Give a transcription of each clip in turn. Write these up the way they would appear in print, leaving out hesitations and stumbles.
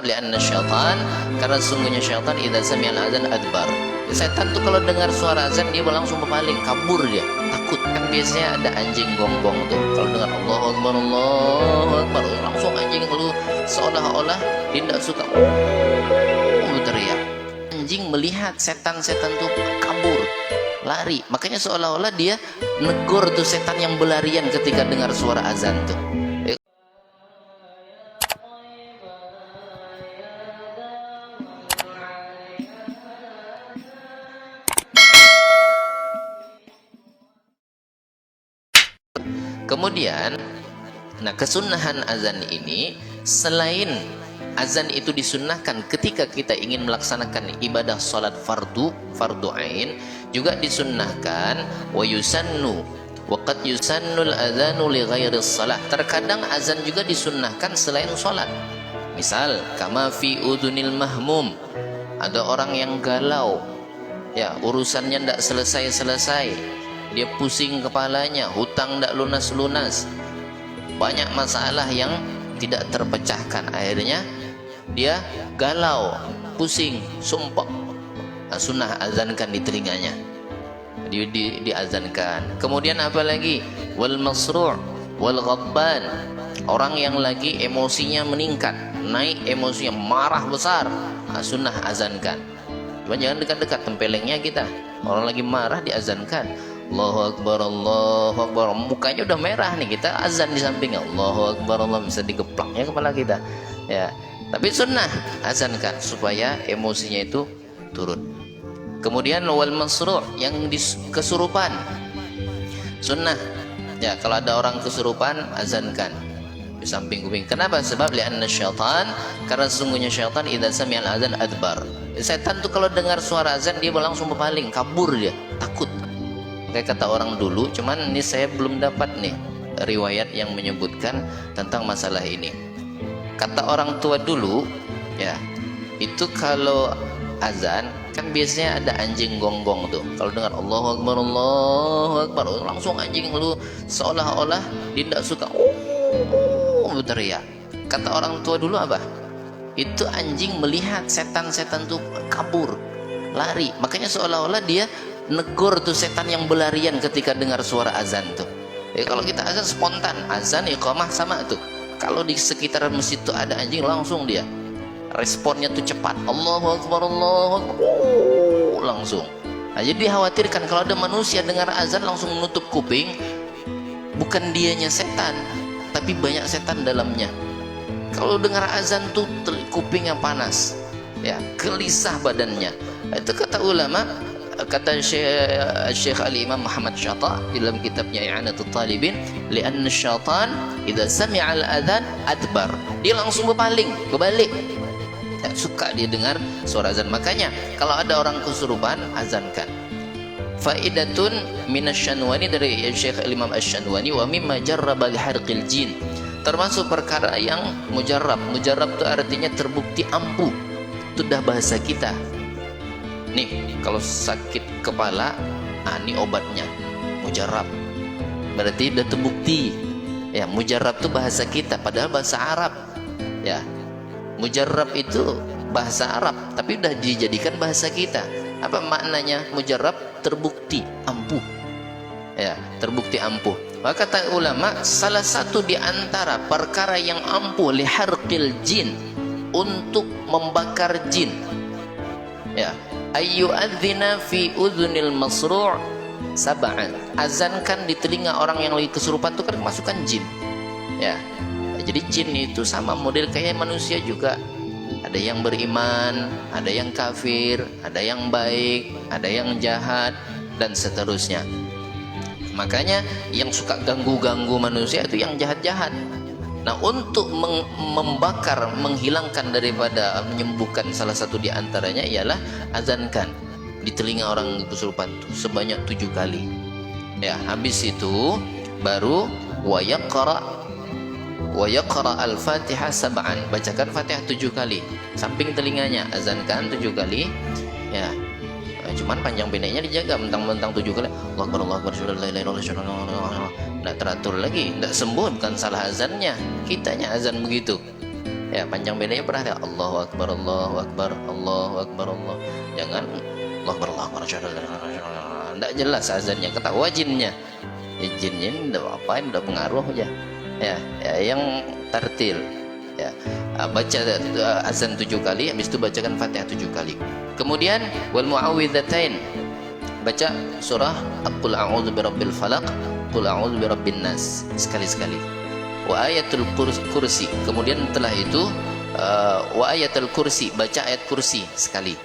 Lianna syaitan, karena sungguhnya syaitan idza sami'al adzan adbar. Setan tuh kalau dengar suara azan dia langsung berpaling, kabur dia, takut. Kan biasanya ada anjing gonggong tuh. Kalau dengar Allahu Akbar, langsung anjing lu seolah-olah dia tidak suka. Teriak. Anjing melihat setan-setan tuh kabur, lari. Makanya seolah-olah dia negor tuh setan yang berlarian ketika dengar suara azan tuh. Kemudian, nah kesunahan azan ini, selain azan itu disunnahkan ketika kita ingin melaksanakan ibadah salat fardu ain, juga disunnahkan wa yusannu wa qad yusannul adzanu li ghairi shalah. Terkadang azan juga disunnahkan selain salat. Misal kama fi udunil mahmum, ada orang yang galau, ya urusannya tidak selesai-selesai, dia pusing kepalanya, hutang tidak lunas-lunas, banyak masalah yang tidak terpecahkan, akhirnya dia galau, pusing, sumpah. Nah, sunnah azankan di telinganya, diazankan. Kemudian apa lagi? Wal masru' wal ghadban, orang yang lagi emosinya meningkat, naik emosinya, marah besar, nah, sunnah azankan. Cuma jangan dekat-dekat tempelengnya kita. Orang lagi marah diazankan, Allahu Akbar, mukanya udah merah nih, kita azan di samping, Allahu Akbar, Allah, bisa digeplaknya kepala kita, ya. Tapi sunnah azankan supaya emosinya itu turun. Kemudian wal masru' yang kesurupan, sunnah, ya kalau ada orang kesurupan azankan di samping kuping. Kenapa? Sebab lianna syaitan, karena sesungguhnya syaitan idza sami'al adzan adbar. Setan tuh kalau dengar suara azan dia langsung berpaling, kabur dia, takut. Kayak kata orang dulu, cuman ini saya belum dapat nih riwayat yang menyebutkan tentang masalah ini. Kata orang tua dulu, ya, itu kalau azan kan biasanya ada anjing gonggong tuh. Kalau dengar Allahu Akbar, langsung anjing lu seolah-olah dia tidak suka, teriak. Kata orang tua dulu apa? Itu anjing melihat setan-setan tuh kabur, lari. Makanya seolah-olah dia negor tuh setan yang berlarian ketika dengar suara azan tuh. Kalau kita azan spontan, azan iqamah sama tuh. Kalau di sekitar masjid tuh ada anjing, langsung dia responnya tuh cepat, Allahu Akbar, langsung. Nah, jadi dikhawatirkan kalau ada manusia dengar azan langsung menutup kuping, bukan dianya setan, tapi banyak setan dalamnya. Kalau dengar azan tuh kupingnya panas, ya, gelisah badannya. Itu kata ulama, kata Syekh Al-Imam Muhammad Syata dalam kitabnya I'anatul Talibin, lianna syaitan idza sami'al adzan adbar, dia langsung berpaling, berbalik, tak suka dia dengar suara azan. Makanya kalau ada orang kesurupan azankan. Faidatun minasyanwani, dari Syekh Al-Imam Asy-Syanwani, wa mimma jarraba liharqil jin, termasuk perkara yang mujarrab. Mujarrab itu artinya terbukti ampuh. Itu dah bahasa kita. Nih, kalau sakit kepala, ini obatnya mujarab, berarti udah terbukti. Ya, mujarab itu bahasa kita, padahal bahasa Arab. Ya, mujarab itu bahasa Arab, tapi udah dijadikan bahasa kita. Apa maknanya mujarab? Terbukti ampuh. Ya, terbukti ampuh. Maka kata ulama, salah satu di antara perkara yang ampuh liharqil jin, untuk membakar jin. Ya, ayyu'adzina fi udhunil masru' sab'an, azankan di telinga orang yang lagi kesurupan itu kan masukkan jin, ya. Jadi jin itu sama model kayak manusia juga, ada yang beriman, ada yang kafir, ada yang baik, ada yang jahat, dan seterusnya. Makanya yang suka ganggu-ganggu manusia itu yang jahat-jahat. Nah, untuk membakar, menghilangkan daripada menyembuhkan, salah satu di antaranya ialah azankan di telinga orang kesurupan itu sebanyak 7 kali. Ya, habis itu baru wa yaqra al-Fatihah sab'an, bacakan Fatihah 7 kali samping telinganya, azankan 7 kali. Ya, cuman panjang pendeknya dijaga, mentang-mentang 7 kali Allahu Akbar, nggak teratur lagi, nggak sembuh, bukan salah azannya, kitanya azan begitu. Ya, panjang pendeknya perhatikan. Allahu Akbar, Allahu Akbar, Allahu Akbar, Allah. Jangan Allahu Akbar, Allahu Akbar. Tidak jelas azannya, ketawa jinnya. Ya, jinnya ini tidak apa-apa, tidak pengaruh aja. Ya, yang tartil. Ya, baca azan 7 kali, habis itu bacakan Fatihah 7 kali. Kemudian wal muawwidzatain, baca surah Qul a'udzu birabbil falaq, Qul a'udzu birabbin nas sekali-sekali. Wa ayatul kursi, kemudian setelah itu wa ayatul kursi, baca ayat kursi sekali.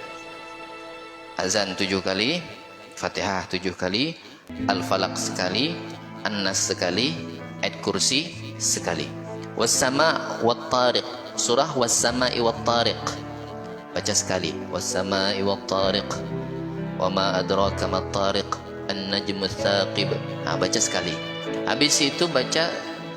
Azan 7 kali, Fatihah 7 kali, Al-Falaq sekali, An-Nas sekali, ayat kursi sekali. Was-sama' wat-tariq, surah Was-sama'i wat-tariq, baca sekali. Was-sama'i wat-tariq, wa ma adraka mat-tariq, An-najmu ats-tsaqib. Baca sekali. Habis itu baca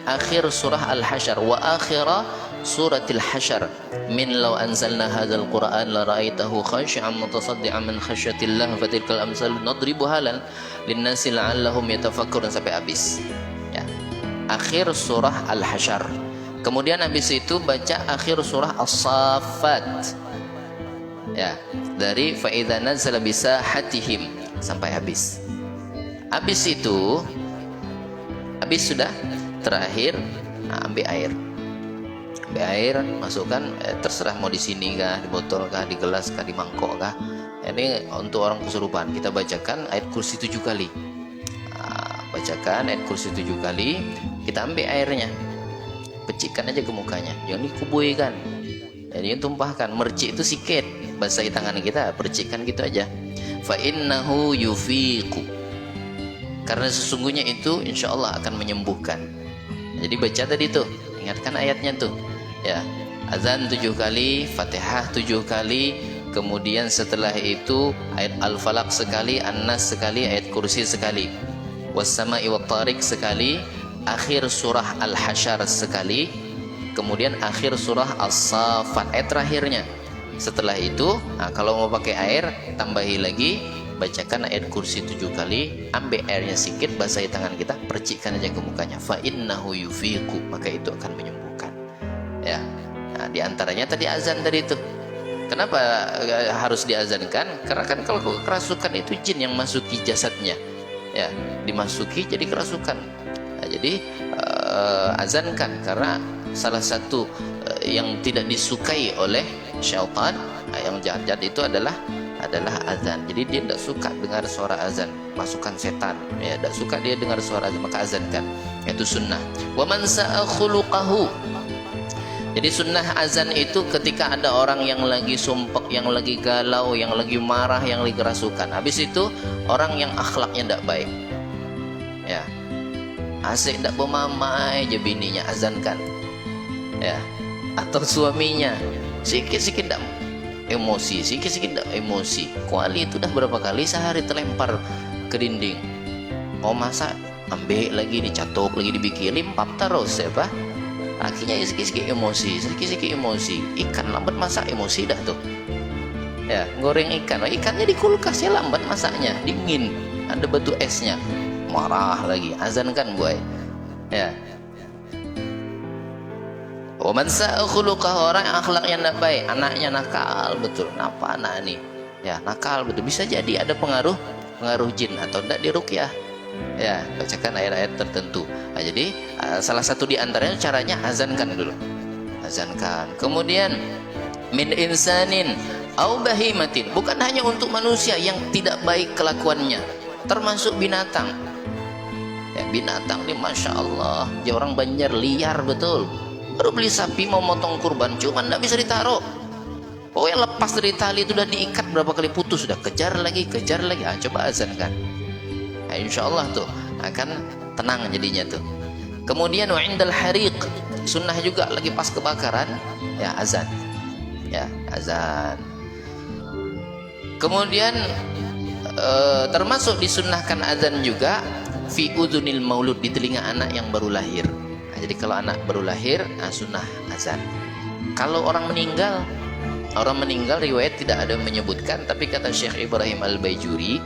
akhir surah Al-Hasyr, wa akhira suratil Hasyr, min law anzalna hadzal qur'an la ra'aitahu khashi'an mutasaddian min khasyatillah fatilkal amsal nadribuha lin-nasi la'allahum yatafakkarun, sampai habis. Ya. Akhir surah Al-Hasyr. Kemudian habis itu baca akhir surah As-Saffat. Ya, dari fa idza nazala bisahatihim sampai habis. Habis itu, habis sudah terakhir, ambil air. Ambil air, masukkan, terserah mau di sini kah, di botol kah, di gelas kah, di mangkok kah. Ini untuk orang kesurupan. Kita bacakan ayat kursi 7 kali. Bacakan ayat kursi 7 kali, kita ambil airnya, pecikkan aja ke mukanya, jangan dikubuikan. Jadi tumpahkan, mercik itu sikit, basahi tangan kita, percikkan gitu aja. Fa innahu yufiqu, karena sesungguhnya itu insya Allah akan menyembuhkan. Jadi baca tadi tuh, ingatkan ayatnya tuh. Ya, azan 7 kali, Fatihah 7 kali, kemudian setelah itu ayat Al-Falaq sekali, An-Nas sekali, ayat kursi sekali, Was-sama'i wat-tariq sekali, akhir surah Al-Hasyr sekali, kemudian akhir surah As-Saffat ayat terakhirnya. Setelah itu, kalau mau pakai air, tambahi lagi, bacakan ayat kursi 7 kali, ambil airnya sedikit, basahi tangan kita, percikkan aja ke mukanya. Fa innahu yufiqu, maka itu akan menyembuhkan. Ya. Nah, di antaranya tadi azan tadi itu. Kenapa harus diazankan? Karena kan kalau kerasukan itu jin yang masuki jasadnya. Ya, dimasuki jadi kerasukan. Nah, jadi azankan, karena salah satu yang tidak disukai oleh syaitan, yang jahat-jahat itu adalah azan. Jadi dia tidak suka dengar suara azan, masukan setan. Ya, tidak suka dia dengar suara azan, maka azankan. Itu sunnah. Wa man sa'a khuluqahu. Jadi sunnah azan itu ketika ada orang yang lagi sumpek, yang lagi galau, yang lagi marah, yang lagi kerasukan. Habis itu orang yang akhlaknya tidak baik, ya, asik tidak bermamai aja bininya, azankan. Ya, atau suaminya sikit-sikit tidak emosi, sikit-sikit tidak emosi. Kuali itu dah berapa kali sehari terlempar ke dinding. Mau masak, ambil lagi, dicatok lagi, dibikin, limpap terus, ya Pak. Akhirnya sikit-sikit emosi, sikit-sikit emosi. Ikan lambat masak, emosi dah tuh. Ya, goreng ikan, ikannya di kulkas ya, lambat masaknya, dingin, ada batu esnya, marah lagi, azankan boy. Ya. Wa man sa'a khuluqah, orang yang akhlaknya tidak baik, anaknya nakal betul. Kenapa anak ini? Ya, nakal betul. Bisa jadi ada pengaruh jin atau tidak di ruqyah. Ya, bacakan ayat-ayat tertentu. Nah, jadi salah satu di antaranya caranya azankan dulu. Azankan. Kemudian min insanin au bahimatin, bukan hanya untuk manusia yang tidak baik kelakuannya, termasuk binatang. Ya, binatang ini masya Allah, dia orang Banjar liar betul. Baru beli sapi mau motong kurban, cuman tidak bisa ditaruh. Pokoknya lepas dari tali itu, sudah diikat berapa kali putus, sudah kejar lagi. Coba azankan. Nah, insya Allah tuh akan tenang jadinya tuh. Kemudian wa indal hariq, sunnah juga lagi pas kebakaran, ya azan. Ya, azan. Kemudian termasuk disunnahkan azan juga fi udhunil maulud, di telinga anak yang baru lahir. Nah, jadi kalau anak baru lahir, sunnah azan. Kalau orang meninggal riwayat tidak ada menyebutkan, tapi kata Syekh Ibrahim Al-Baijuri,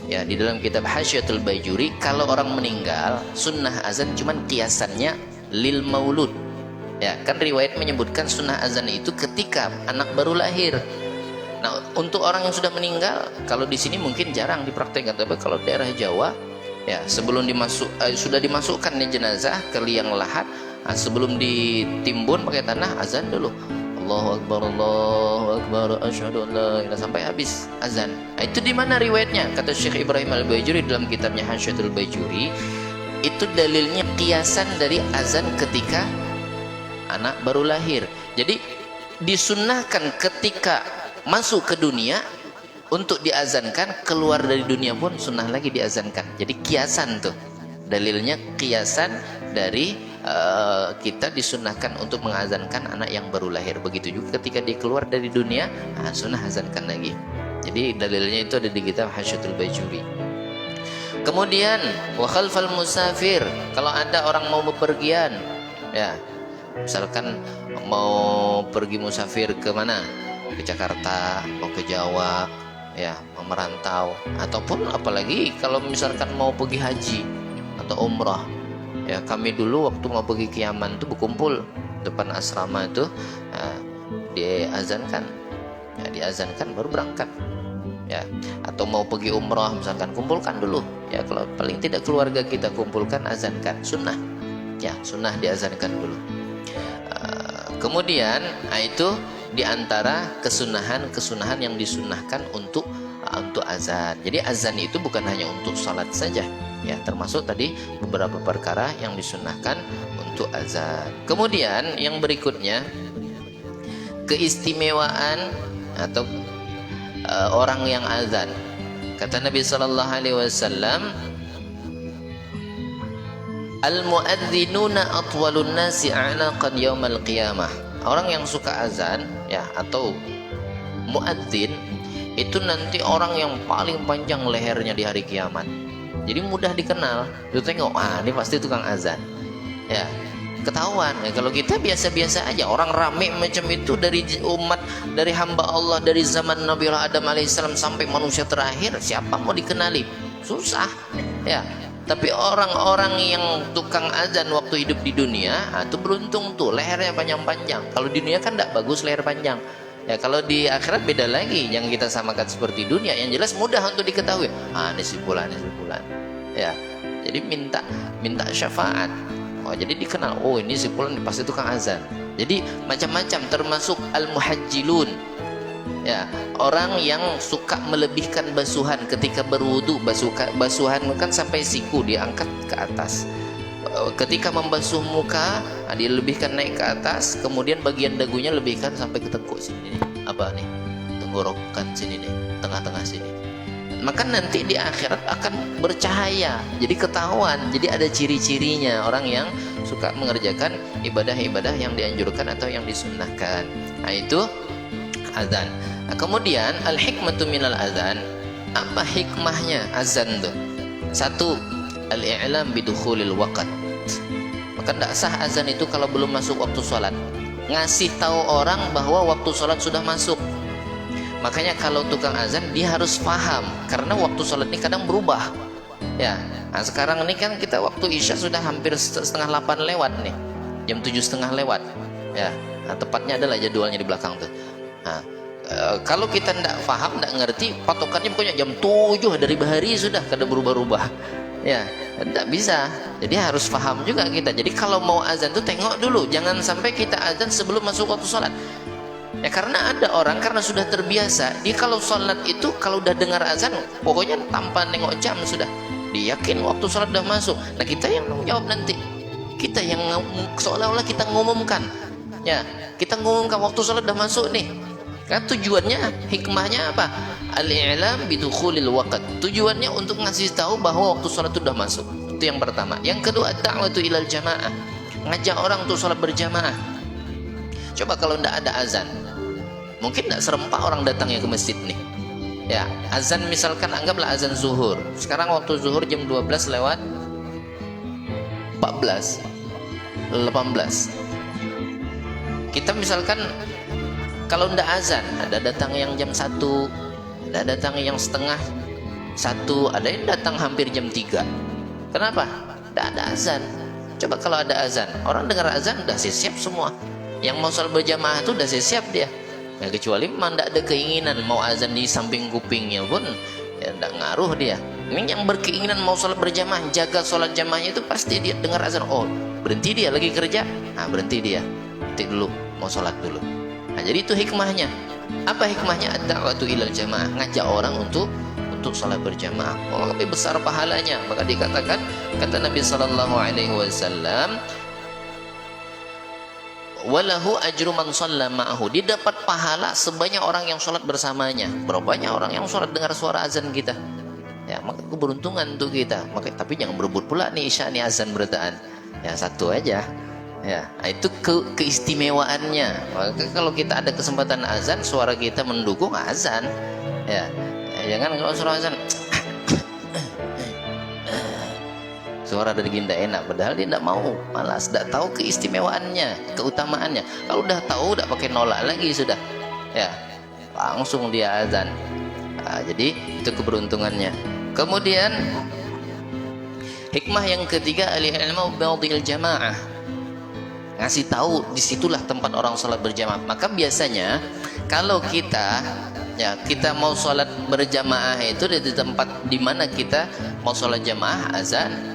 ya, di dalam kitab Hasyiatul Baijuri, kalau orang meninggal sunnah azan cuman kiasannya lil maulud, Ya, kan riwayat menyebutkan sunnah azan itu ketika anak baru lahir. Nah, untuk orang yang sudah meninggal, kalau di sini mungkin jarang dipraktekkan, tapi kalau daerah Jawa, ya sebelum sudah dimasukkan nih jenazah ke liang lahat, nah, sebelum ditimbun pakai tanah, azan dulu. Allahu Akbar, asyhadu an la ilaha, sampai habis azan. Nah, itu di mana riwayatnya? Kata Syekh Ibrahim Al-Bajuri dalam kitabnya Hasyatul Bajuri, itu dalilnya kiasan dari azan ketika anak baru lahir. Jadi disunnahkan ketika masuk ke dunia untuk diazankan, keluar dari dunia pun sunnah lagi diazankan. Jadi kiasan tuh dalilnya, kiasan dari kita disunnahkan untuk mengazankan anak yang baru lahir. Begitu juga ketika dia keluar dari dunia, sunnah azankan lagi. Jadi dalilnya itu ada di kitab Hasyatul Bajuri. Kemudian wa khalfal musafir, kalau ada orang mau bepergian, ya misalkan mau pergi musafir ke mana, ke Jakarta, mau ke Jawa, ya mau merantau, ataupun apalagi kalau misalkan mau pergi haji atau umrah, ya kami dulu waktu mau pergi ke Yaman tuh berkumpul depan asrama itu, diazankan, ya diazankan baru berangkat, ya. Atau mau pergi umrah misalkan, kumpulkan dulu, ya kalau paling tidak keluarga kita kumpulkan, azankan, sunnah, ya sunnah diazankan dulu. Kemudian itu diantara kesunahan yang disunnahkan untuk azan. Jadi azan itu bukan hanya untuk salat saja, ya termasuk tadi beberapa perkara yang disunnahkan untuk azan. Kemudian yang berikutnya, keistimewaan atau orang yang azan. Kata Nabi sallallahu alaihi wasallam, al-muadzinuna atwalun nasi a'naqan yaumal qiyamah. Orang yang suka azan, ya, atau muadzin, itu nanti orang yang paling panjang lehernya di hari kiamat. Jadi mudah dikenal. Lu tengok, ini pasti tukang azan. Ya, ketahuan. Ya, kalau kita biasa-biasa aja, orang rame macam itu dari umat, dari hamba Allah, dari zaman Nabi Adam alaihissalam sampai manusia terakhir, siapa mau dikenali? Susah. Ya. Tapi orang-orang yang tukang azan waktu hidup di dunia, itu beruntung tuh, lehernya panjang-panjang. Kalau di dunia kan tidak bagus leher panjang. Ya kalau di akhirat beda lagi, yang kita samakan seperti dunia. Yang jelas mudah untuk diketahui. Ini si fulan, ini si fulan. Ya, jadi minta syafaat. Jadi dikenal. Ini si fulan pasti tukang azan. Jadi macam-macam, termasuk al-muhajjilun. Ya, orang yang suka melebihkan basuhan ketika berwudu. Basuhan kan sampai siku diangkat ke atas. Ketika membasuh muka, dia lebihkan naik ke atas, kemudian bagian dagunya lebihkan sampai ke tengkuk sini nih. Apa nih? Tenggorokan sini nih, tengah-tengah sini. Maka nanti di akhirat akan bercahaya, jadi ketahuan, jadi ada ciri-cirinya orang yang suka mengerjakan ibadah-ibadah yang dianjurkan atau yang disunnahkan. Nah itu azan. Nah, kemudian al-hikmatu minal azan, apa hikmahnya azan tuh? Satu, al-i'lam bidukhulil waqt. Maka tidak sah azan itu kalau belum masuk waktu sholat. Ngasih tahu orang bahwa waktu sholat sudah masuk. Makanya kalau tukang azan dia harus paham, karena waktu sholat ini kadang berubah. Ya, nah sekarang ini kan kita waktu isya sudah hampir setengah 8 lewat nih, jam 7:30 lewat. Ya, nah, tepatnya adalah jadwalnya di belakang tuh. Nah, kalau kita tidak paham, tidak ngerti, patokannya pokoknya jam 7 dari bahari sudah kada berubah-ubah. Ya, tidak bisa. Jadi harus paham juga kita. Jadi kalau mau azan tuh tengok dulu, jangan sampai kita azan sebelum masuk waktu sholat. Ya karena ada orang karena sudah terbiasa, dia kalau sholat itu kalau udah dengar azan, pokoknya tanpa nengok jam sudah, dia yakin waktu sholat udah masuk. Nah kita yang jawab nanti, kita yang seolah-olah kita ngumumkan, ya kita ngumumkan waktu sholat udah masuk nih. Kan tujuannya, hikmahnya apa? Al-i'lam bidukhulil waqt. Tujuannya untuk ngasih tahu bahwa waktu sholat itu sudah masuk. Itu yang pertama. Yang kedua, da'watu ilal jamaah. Ngajak orang untuk sholat berjamaah. Coba kalau tidak ada azan, mungkin tidak serempak orang datangnya ke masjid nih. Ya, azan misalkan anggaplah azan zuhur. Sekarang waktu zuhur jam 12 lewat 14, 18. Kita misalkan kalau tidak azan, ada datang yang jam 1, ada datang yang setengah 1, ada yang datang hampir jam 3. Kenapa? Tidak ada azan. Coba kalau ada azan, orang dengar azan udah siap semua. Yang mau sholat berjamaah itu udah siap dia. Ya, kecuali memang tidak ada keinginan mau azan di samping kupingnya pun, ya tidak ngaruh dia. Ini yang berkeinginan mau sholat berjamaah, jaga sholat jamaahnya itu pasti dia dengar azan. Oh, berhenti dia lagi kerja. Nah, berhenti dia. Berhenti dulu, mau sholat dulu. Nah, jadi itu hikmahnya. Apa hikmahnya? Ad-da'watu ilal jamaah, ngajak orang untuk sholat berjamaah. Oh, lebih besar pahalanya. Maka dikatakan, kata Nabi sallallahu alaihi wasallam, walahu ajru man shalla ma'ahu, dia dapat pahala sebanyak orang yang sholat bersamanya. Berapa banyak orang yang sholat dengar suara azan kita. Ya, maka keberuntungan untuk kita. Maka tapi jangan berebut pula nih isya nih azan bertaan. Ya, satu aja. Ya, itu keistimewaannya. Maka kalau kita ada kesempatan azan, suara kita mendukung azan. Ya, jangan kalau suara azan suara dari kita enak, padahal dia tidak mau, malas, tidak tahu keistimewaannya, keutamaannya. Kalau udah tahu, tidak pakai nolak lagi sudah. Ya, langsung dia azan. Nah, jadi itu keberuntungannya. Kemudian hikmah yang ketiga, al-ilmu bi'adil jamaah, ngasih tahu disitulah tempat orang sholat berjamaah. Maka biasanya kalau kita mau sholat berjamaah itu di tempat dimana kita mau sholat jamaah azan.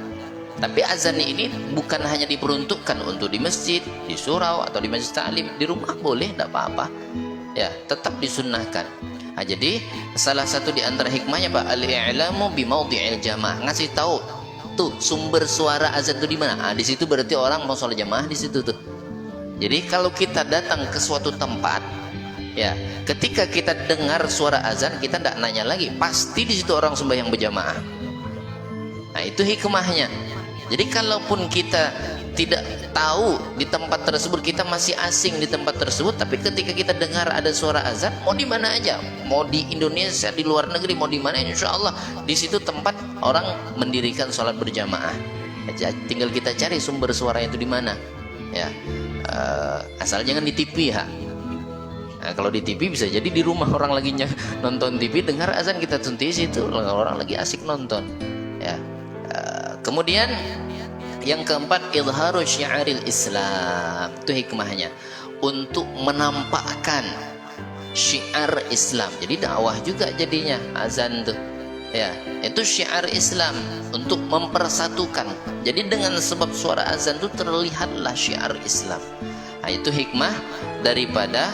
Tapi azan ini bukan hanya diperuntukkan untuk di masjid, di surau atau di majlis ta'lim. Di rumah boleh, tidak apa-apa. Ya, tetap disunnahkan. Nah, jadi salah satu di antara hikmahnya Pak, al-i'lamu bi mawdi'il jamaah, ngasih tahu tuh sumber suara azan itu di mana. Nah, di situ berarti orang mau sholat jamaah di situ tuh. Jadi kalau kita datang ke suatu tempat, ya, ketika kita dengar suara azan, kita tidak nanya lagi, pasti di situ orang sembahyang berjamaah. Nah, itu hikmahnya. Jadi kalaupun kita tidak tahu di tempat tersebut, kita masih asing di tempat tersebut, tapi ketika kita dengar ada suara azan, mau di mana aja, mau di Indonesia, di luar negeri, mau di mana, insya Allah di situ tempat orang mendirikan sholat berjamaah. Tinggal kita cari sumber suara itu di mana. Ya, asal jangan di TV ya. Nah, kalau di TV bisa jadi di rumah orang lagi nonton TV, dengar azan kita tunti situ, orang lagi asik nonton. Ya. Kemudian yang keempat, izharu syiaril Islam, itu hikmahnya untuk menampakkan syiar Islam. Jadi dakwah juga jadinya azan tuh. Ya, itu syiar Islam untuk mempersatukan. Jadi dengan sebab suara azan itu terlihatlah syiar Islam. Nah, itu hikmah daripada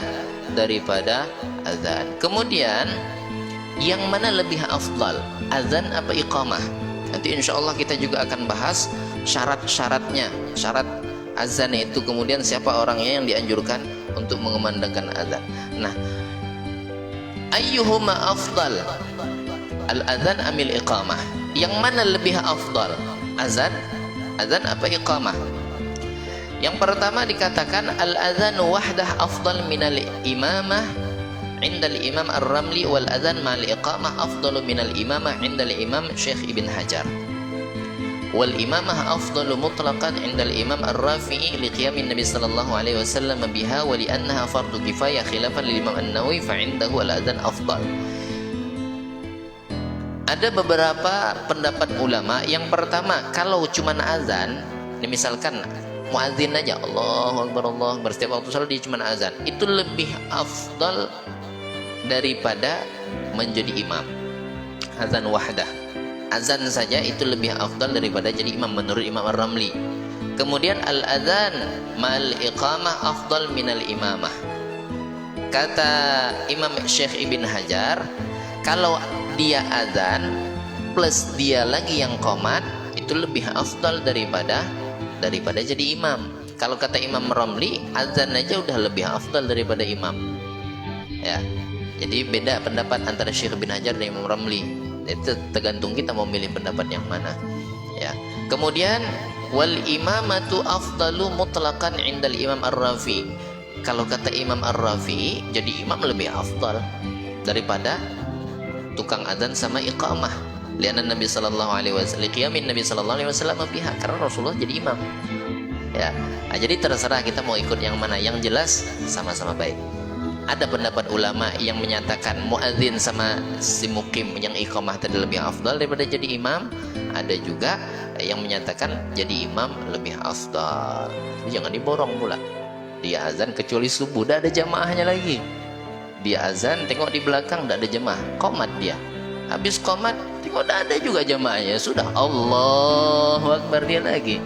azan. Kemudian yang mana lebih afdal, azan apa iqamah? Nanti insya Allah kita juga akan bahas syarat-syaratnya, syarat azan itu, kemudian siapa orangnya yang dianjurkan untuk mengumandangkan azan. Nah, ayyuhuma afdal, al-azan amil iqamah? Yang mana lebih afdal, azan apa iqamah? Yang pertama dikatakan al-azan wahdah afdal minal imamah indal imam ar-ramli, wal azan ma'al iqamah afdalu minal imamah indal imam Syekh Ibn Hajar, wal imamah afdalu mutlaqan indal imam ar-rafi'i liqiyamin Nabi sallallahu alaihi wasallam biha wa li'annaha fardu kifayah khilafan lil imam an-Nawawi fa indahu al azan afdal. Ada beberapa pendapat ulama. Yang pertama, kalau cuma azan, misalkan muadzin aja Allahu Akbar Allahu Akbar, setiap waktu salat dia cuma azan, itu lebih afdal daripada menjadi imam. Azan wahdah, azan saja itu lebih afdal daripada jadi imam menurut Imam Ar-Ramli. Kemudian al-azan ma'al iqamah afdal minal imamah. Kata Imam Syekh Ibn Hajar, kalau dia azan plus dia lagi yang qomat, itu lebih afdal daripada jadi imam. Kalau kata Imam Ramli, azan aja udah lebih afdal daripada imam. Ya, jadi beda pendapat antara Syekh bin Hajar dan Imam Ramli. Itu tergantung kita mau milih pendapat yang mana. Ya. Kemudian wal imamatu afdalu mutlaqan indal Imam Ar-Rafi. Kalau kata Imam Ar-Rafi, jadi imam lebih afdal daripada tukang azan sama iqamah. Lianna Nabi sallallahu alaihi wasallam qiyamin Nabi sallallahu alaihi wasallam biha, karena Rasulullah jadi imam. Ya. Nah, jadi terserah kita mau ikut yang mana, yang jelas sama-sama baik. Ada pendapat ulama yang menyatakan muadzin sama si mukim yang iqamah tadi lebih afdal daripada jadi imam. Ada juga yang menyatakan jadi imam lebih afdal. Jangan diborong pula. Dia azan kecuali subuh, dah ada jamaahnya lagi. Dia azan, tengok di belakang dah ada jamaah, qomat dia. Habis qomat, tengok dah ada juga jamaahnya. Sudah Allahu Akbar dia lagi.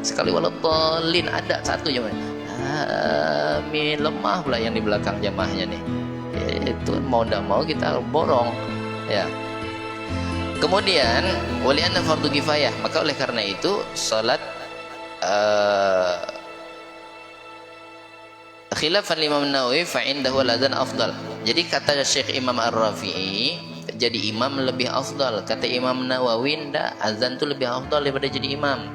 Sekali waladhdallin ada satu jamaah. Amin, lemah pula yang di belakang jamaahnya nih. Itu mau tidak mau kita borong ya. Kemudian wali anna fardu kifayah, maka oleh karena itu salat khilafan Imam Nawawi fa indahu al-adzan afdal. Jadi kata Syekh Imam Ar-Rafi'i, jadi imam lebih afdal. Kata Imam Nawawi, ndak, azan itu lebih afdal daripada jadi imam.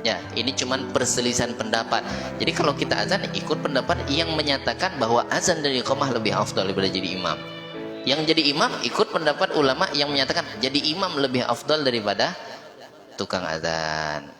Ya, ini cuman perselisihan pendapat. Jadi kalau kita azan ikut pendapat yang menyatakan bahwa azan dari iqamah lebih afdal daripada jadi imam. Yang jadi imam ikut pendapat ulama yang menyatakan jadi imam lebih afdal daripada tukang azan.